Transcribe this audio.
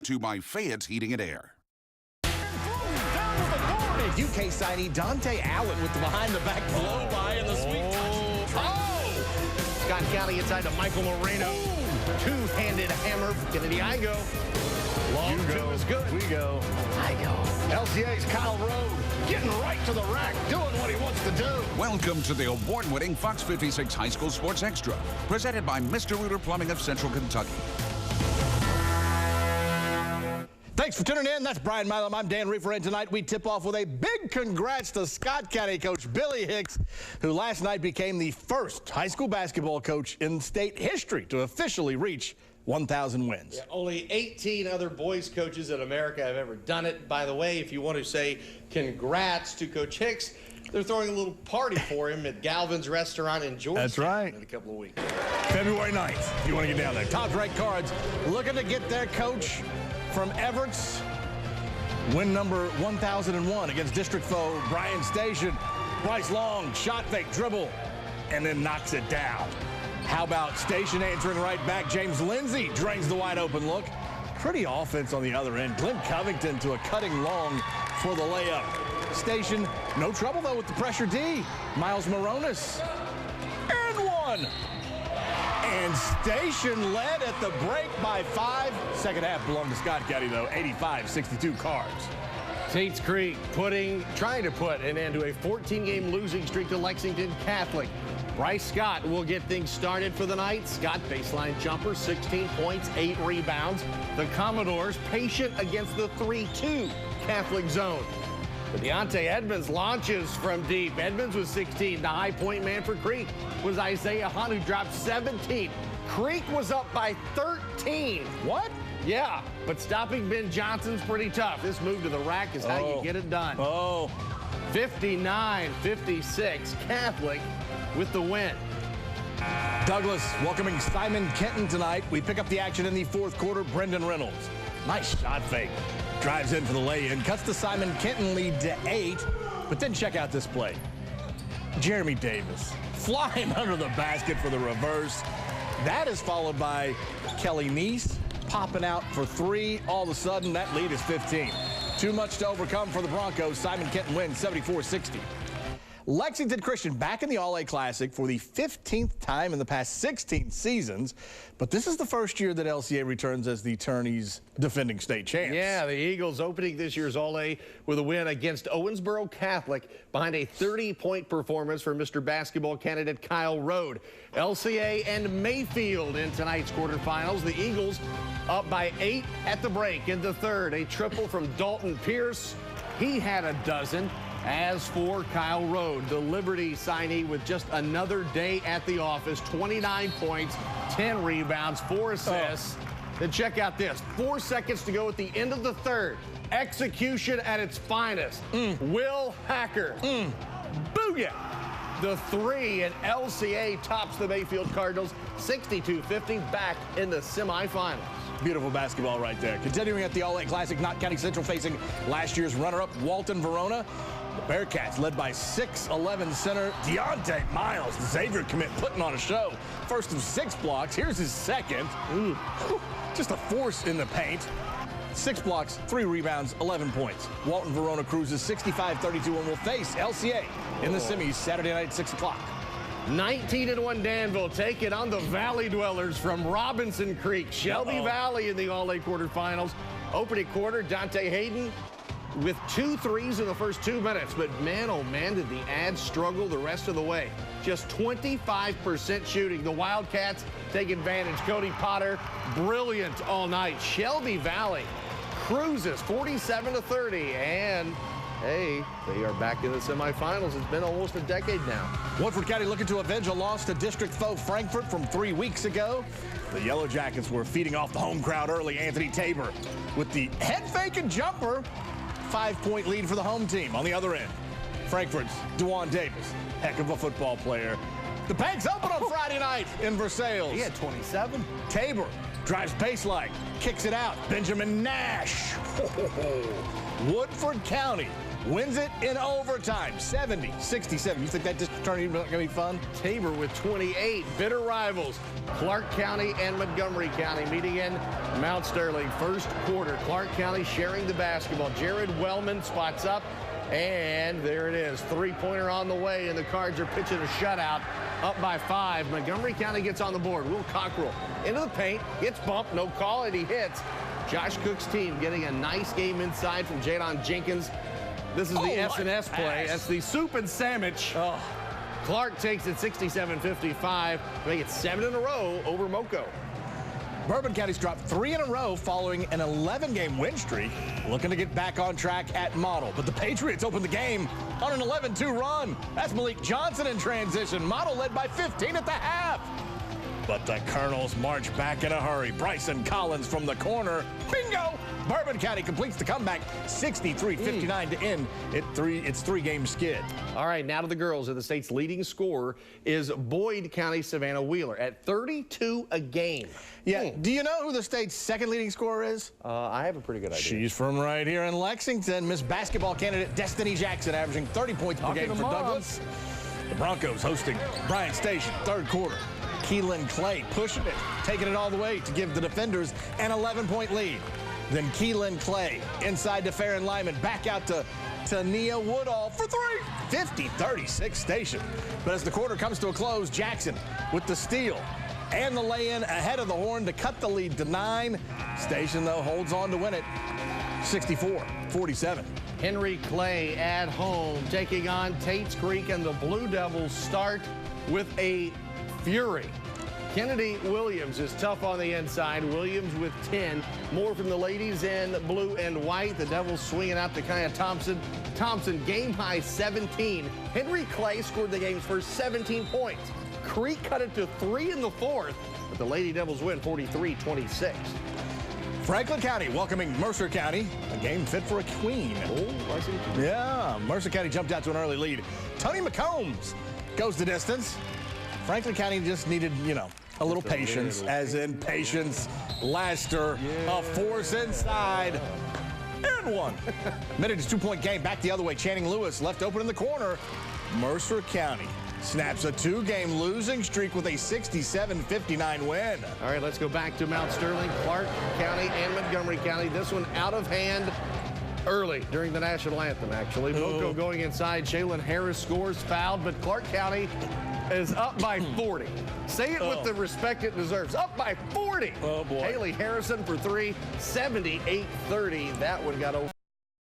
to by Fayette's Heating and Air. UK signee Dante Allen with the behind-the-back blow-by and the sweet touch. Oh! Scott County inside to Michael Moreno. Two-handed hammer. Kennedy Igo. Long two is good. We go. LCA's Kyle Road getting right to the rack, doing what he wants to do. Welcome to the award-winning Fox 56 High School Sports Extra, presented by Mr. Rooter Plumbing of Central Kentucky. Thanks for tuning in. That's Brian Milam. I'm Dan Reefer, and tonight we tip off with a big congrats to Scott County coach Billy Hicks, who last night became the first high school basketball coach in state history to officially reach 1,000 wins. Yeah, only 18 other boys coaches in America have ever done it. By the way, if you want to say congrats to Coach Hicks, they're throwing a little party for him at Galvin's Restaurant in Georgia. That's right. In a couple of weeks. February 9th, if you want to get down there. Top-ranked Cards looking to get their coach from Everett's. Win number 1,001 against district foe Bryan Station. Bryce Long, shot fake, dribble, and then knocks it down. How about Station answering right back? James Lindsay drains the wide open look. Pretty offense on the other end. Glenn Covington to a cutting long for the layup. Station, no trouble though with the pressure D. Miles Moronis. And one. And Station led at the break by 5. Second half belonged to Scott County though, 85-62 Cards. Tates Creek trying to put an end to a 14-game losing streak to Lexington Catholic. Bryce Scott will get things started for the night. Scott, baseline jumper, 16 points, 8 rebounds. The Commodores patient against the 3-2 Catholic zone. But Deontay Edmonds launches from deep. Edmonds was 16. The high point man for Creek was Isaiah Hunt, who dropped 17. Creek was up by 13. What? Yeah, but stopping Ben Johnson's pretty tough. This move to the rack is how you get it done. 59-56, Catholic with the win. Douglas welcoming Simon Kenton tonight. We pick up the action in the fourth quarter. Brendan Reynolds. Nice shot fake. Drives in for the lay-in. Cuts the Simon Kenton lead to 8. But then check out this play. Jeremy Davis flying under the basket for the reverse. That is followed by Kelly Neese popping out for 3. All of a sudden, that lead is 15. Too much to overcome for the Broncos. Simon Kenton wins 74-60. Lexington Christian back in the All-A Classic for the 15th time in the past 16 seasons. But this is the first year that LCA returns as the tourney's defending state champs. Yeah, the Eagles opening this year's All-A with a win against Owensboro Catholic behind a 30-point performance for Mr. Basketball candidate Kyle Road. LCA and Mayfield in tonight's quarterfinals. The Eagles up by 8 at the break in the third. A triple from Dalton Pierce. He had a dozen. As for Kyle Road, the Liberty signee with just another day at the office, 29 points, 10 rebounds, 4 assists. Then check out this, 4 seconds to go at the end of the third. Execution at its finest. Will Hacker. Booyah! The 3, and LCA tops the Mayfield Cardinals 62-50 back in the semifinals. Beautiful basketball right there. Continuing at the All-A Classic, Knott County Central facing last year's runner-up, Walton-Verona. The Bearcats led by 6'11" center Deontay Miles. The Xavier commit putting on a show. First of 6 blocks. Here's his second. Just a force in the paint. 6 blocks, 3 rebounds, 11 points. Walton-Verona cruises 65-32 and will face LCA in the semis Saturday night at 6 o'clock. 19-1 Danville taking on the Valley Dwellers from Robinson Creek. Shelby Valley in the All-A quarterfinals. Opening quarter, Dante Hayden with 2 threes in the first 2 minutes. But man, oh man, did the Ads struggle the rest of the way. Just 25% shooting. The Wildcats take advantage. Cody Potter, brilliant all night. Shelby Valley cruises 47-30. And hey, they are back in the semifinals. It's been almost a decade now. Woodford County looking to avenge a loss to district foe Frankfort from 3 weeks ago. The Yellow Jackets were feeding off the home crowd early. Anthony Tabor with the head fake and jumper. 5-point lead for the home team. On the other end, Frankfort's DeJuan Davis, heck of a football player. The Panks open on Friday night in Versailles. He had 27. Tabor drives baseline, kicks it out. Benjamin Nash. Woodford County wins it in overtime, 70-67. You think that just turned out going to be fun? Tabor with 28. Bitter rivals. Clark County and Montgomery County meeting in Mount Sterling. First quarter. Clark County sharing the basketball. Jared Wellman spots up. And there it is. Three-pointer on the way, and the Cards are pitching a shutout. Up by 5. Montgomery County gets on the board. Will Cockrell into the paint. Gets bumped. No call, and he hits. Josh Cook's team getting a nice game inside from Jadon Jenkins. This is the S&S play. That's the soup and sandwich. Oh. Clark takes it 67-55. Make it 7 in a row over Moco. Bourbon County's dropped 3 in a row following an 11-game win streak, looking to get back on track at Model. But the Patriots opened the game on an 11-2 run. That's Malik Johnson in transition. Model led by 15 at the half. But the Colonels march back in a hurry. Bryson Collins from the corner. Bingo! Bourbon County completes the comeback, 63-59 to end its three-game skid. All right, now to the girls. The state's leading scorer is Boyd County Savannah Wheeler at 32 a game. Yeah, do you know who the state's second leading scorer is? I have a pretty good idea. She's from right here in Lexington. Miss Basketball candidate Destiny Jackson averaging 30 points per game for Douglas. The Broncos hosting Bryan Station, third quarter. Keelan Clay pushing it, taking it all the way to give the defenders an 11-point lead. Then Keelan Clay inside to Farron Lyman, back out to Nia Woodall for 3. 50-36 Station. But as the quarter comes to a close, Jackson with the steal and the lay-in ahead of the Horn to cut the lead to 9. Station, though, holds on to win it 64-47. Henry Clay at home taking on Tates Creek, and the Blue Devils start with a fury. Kennedy Williams is tough on the inside. Williams with 10. More from the ladies in blue and white. The Devils swinging out to Kaya Thompson. Thompson game high 17. Henry Clay scored the game's first 17 points. Creek cut it to 3 in the fourth, but the Lady Devils win 43-26. Franklin County welcoming Mercer County, a game fit for a queen. Oh, I see. Yeah, Mercer County jumped out to an early lead. Tony McCombs goes the distance. Franklin County just needed, a little patience, as in patience. Laster, a force inside, and one. Minutes 2-point game, back the other way. Channing Lewis left open in the corner. Mercer County snaps a 2-game losing streak with a 67-59 win. All right, let's go back to Mount Sterling. Clark County and Montgomery County. This one out of hand early during the national anthem, actually. Moco going inside. Shaylin Harris scores, fouled, but Clark County is up by 40. Say it with the respect it deserves. Up by 40. Oh, boy. Haley Harrison for 3, 78-30. That one got over.